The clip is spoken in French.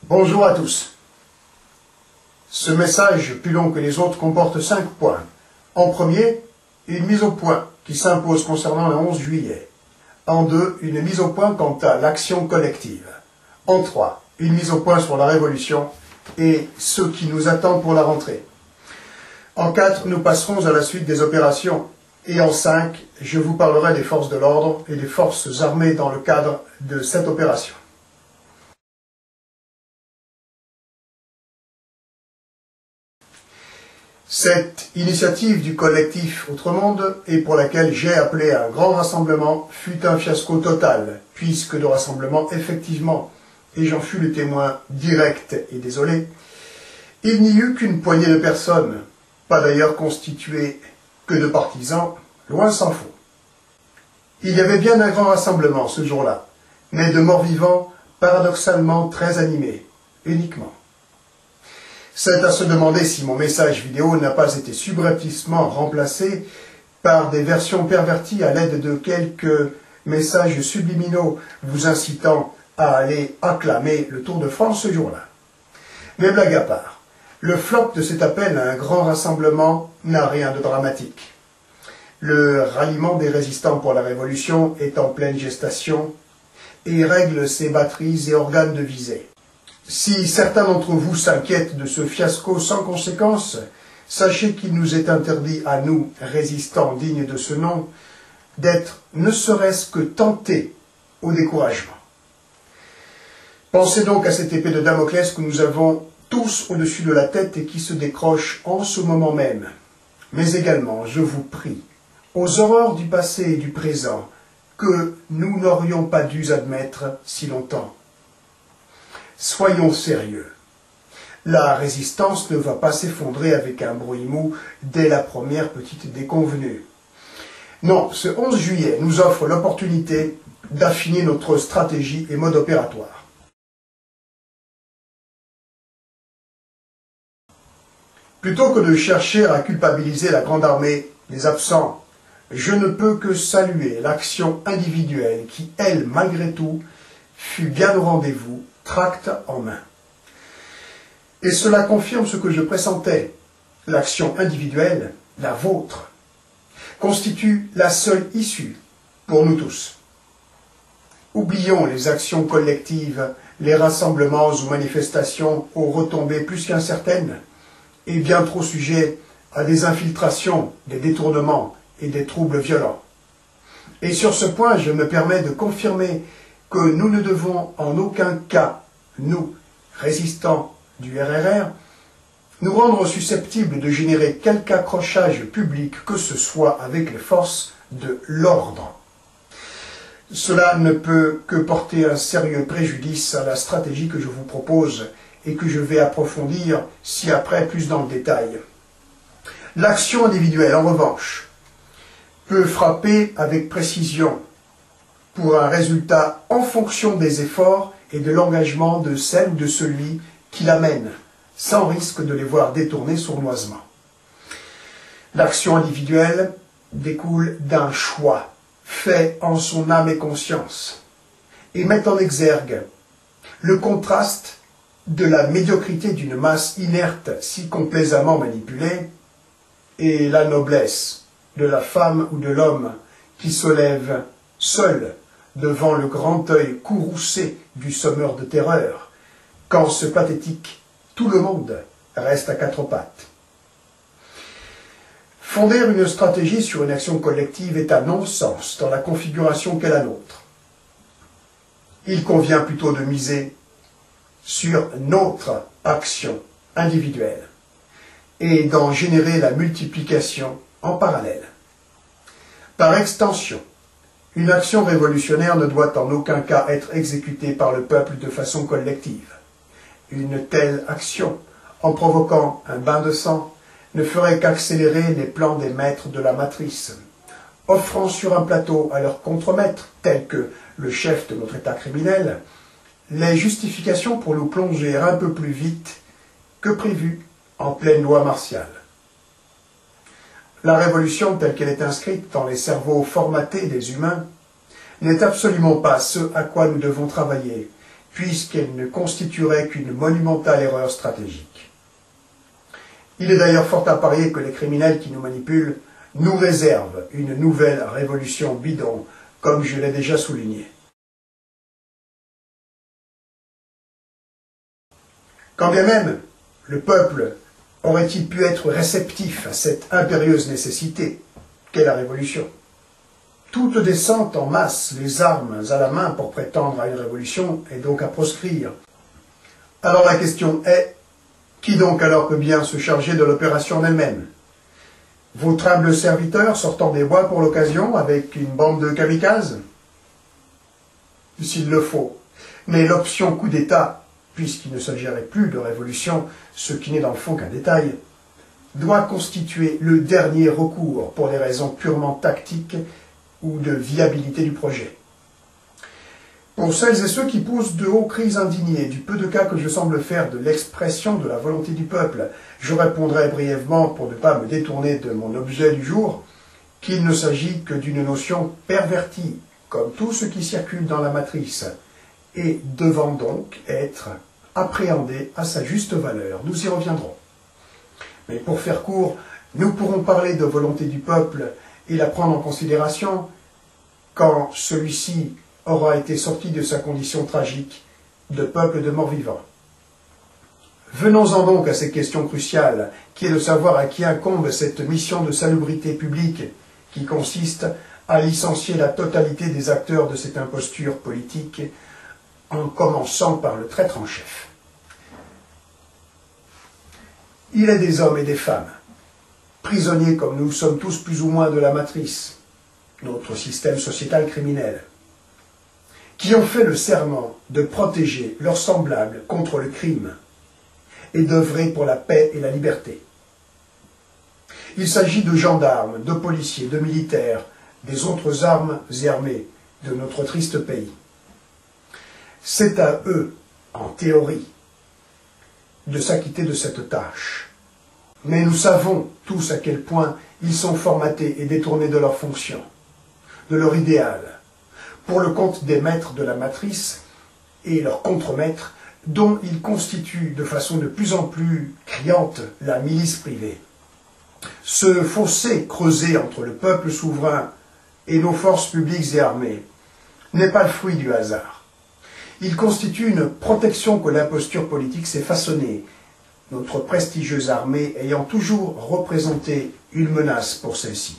Bonjour à tous. Ce message, plus long que les autres, comporte 5 points. En premier, une mise au point qui s'impose concernant le 11 juillet. En 2, une mise au point quant à l'action collective. En 3, une mise au point sur la révolution et ce qui nous attend pour la rentrée. En 4, nous passerons à la suite des opérations. Et en 5, je vous parlerai des forces de l'ordre et des forces armées dans le cadre de cette opération. Cette initiative du collectif Autre-Monde, et pour laquelle j'ai appelé un grand rassemblement, fut un fiasco total, puisque de rassemblement, effectivement, et j'en fus le témoin direct et désolé, il n'y eut qu'une poignée de personnes, pas d'ailleurs constituées que de partisans, loin s'en faut. Il y avait bien un grand rassemblement ce jour-là, mais de morts-vivants paradoxalement très animés, uniquement. C'est à se demander si mon message vidéo n'a pas été subrepticement remplacé par des versions perverties à l'aide de quelques messages subliminaux vous incitant à aller acclamer le Tour de France ce jour-là. Mais blague à part, le flop de cet appel à un grand rassemblement n'a rien de dramatique. Le ralliement des résistants pour la Révolution est en pleine gestation et règle ses batteries et organes de visée. Si certains d'entre vous s'inquiètent de ce fiasco sans conséquence, sachez qu'il nous est interdit à nous, résistants dignes de ce nom, d'être ne serait-ce que tentés au découragement. Pensez donc à cette épée de Damoclès que nous avons tous au-dessus de la tête et qui se décroche en ce moment même. Mais également, je vous prie, aux horreurs du passé et du présent, que nous n'aurions pas dû admettre si longtemps. Soyons sérieux. La résistance ne va pas s'effondrer avec un bruit mou dès la première petite déconvenue. Non, ce 11 juillet nous offre l'opportunité d'affiner notre stratégie et mode opératoire. Plutôt que de chercher à culpabiliser la grande armée des absents, je ne peux que saluer l'action individuelle qui, elle, malgré tout, fut bien au rendez-vous, tract en main. Et cela confirme ce que je pressentais. L'action individuelle, la vôtre, constitue la seule issue pour nous tous. Oublions les actions collectives, les rassemblements ou manifestations aux retombées plus qu'incertaines et bien trop sujets à des infiltrations, des détournements et des troubles violents. Et sur ce point, je me permets de confirmer que nous ne devons en aucun cas, nous, résistants du RRR, nous rendre susceptibles de générer quelque accrochage public que ce soit avec les forces de l'ordre. Cela ne peut que porter un sérieux préjudice à la stratégie que je vous propose et que je vais approfondir ci-après plus dans le détail. L'action individuelle, en revanche, peut frapper avec précision pour un résultat en fonction des efforts et de l'engagement de celle ou de celui qui l'amène, sans risque de les voir détourner sournoisement. L'action individuelle découle d'un choix fait en son âme et conscience et met en exergue le contraste de la médiocrité d'une masse inerte si complaisamment manipulée et la noblesse de la femme ou de l'homme qui se lève seul devant le grand œil courroucé du sommeur de terreur, quand ce pathétique tout le monde reste à quatre pattes. Fonder une stratégie sur une action collective est un non-sens dans la configuration qu'est la nôtre. Il convient plutôt de miser sur notre action individuelle et d'en générer la multiplication en parallèle. Par extension, une action révolutionnaire ne doit en aucun cas être exécutée par le peuple de façon collective. Une telle action, en provoquant un bain de sang, ne ferait qu'accélérer les plans des maîtres de la matrice, offrant sur un plateau à leurs contremaîtres, tels que le chef de notre état criminel, les justifications pour nous plonger un peu plus vite que prévu en pleine loi martiale. La révolution telle qu'elle est inscrite dans les cerveaux formatés des humains n'est absolument pas ce à quoi nous devons travailler, puisqu'elle ne constituerait qu'une monumentale erreur stratégique. Il est d'ailleurs fort à parier que les criminels qui nous manipulent nous réservent une nouvelle révolution bidon, comme je l'ai déjà souligné. Quand bien même le peuple aurait-il pu être réceptif à cette impérieuse nécessité qu'est la révolution? Toute descente en masse, les armes à la main pour prétendre à une révolution, est donc à proscrire. Alors la question est, qui donc alors peut bien se charger de l'opération en elle-même? Votre humble serviteur sortant des bois pour l'occasion avec une bande de kamikazes? S'il le faut. Mais l'option coup d'État, puisqu'il ne s'agirait plus de révolution, ce qui n'est dans le fond qu'un détail, doit constituer le dernier recours pour des raisons purement tactiques ou de viabilité du projet. Pour celles et ceux qui posent de hauts cris indignés du peu de cas que je semble faire de l'expression de la volonté du peuple, je répondrai brièvement, pour ne pas me détourner de mon objet du jour, qu'il ne s'agit que d'une notion pervertie, comme tout ce qui circule dans la matrice, et devant donc être appréhendé à sa juste valeur. Nous y reviendrons. Mais pour faire court, nous pourrons parler de volonté du peuple et la prendre en considération quand celui-ci aura été sorti de sa condition tragique de peuple de mort-vivant. Venons-en donc à cette question cruciale, qui est de savoir à qui incombe cette mission de salubrité publique qui consiste à licencier la totalité des acteurs de cette imposture politique, en commençant par le traître en chef. Il est des hommes et des femmes, prisonniers comme nous sommes tous plus ou moins de la matrice, notre système sociétal criminel, qui ont fait le serment de protéger leurs semblables contre le crime et d'œuvrer pour la paix et la liberté. Il s'agit de gendarmes, de policiers, de militaires, des autres armes et armées de notre triste pays. C'est à eux, en théorie, de s'acquitter de cette tâche. Mais nous savons tous à quel point ils sont formatés et détournés de leur fonction, de leur idéal, pour le compte des maîtres de la matrice et leurs contremaîtres, dont ils constituent de façon de plus en plus criante la milice privée. Ce fossé creusé entre le peuple souverain et nos forces publiques et armées n'est pas le fruit du hasard. Il constitue une protection que l'imposture politique s'est façonnée, notre prestigieuse armée ayant toujours représenté une menace pour celle-ci.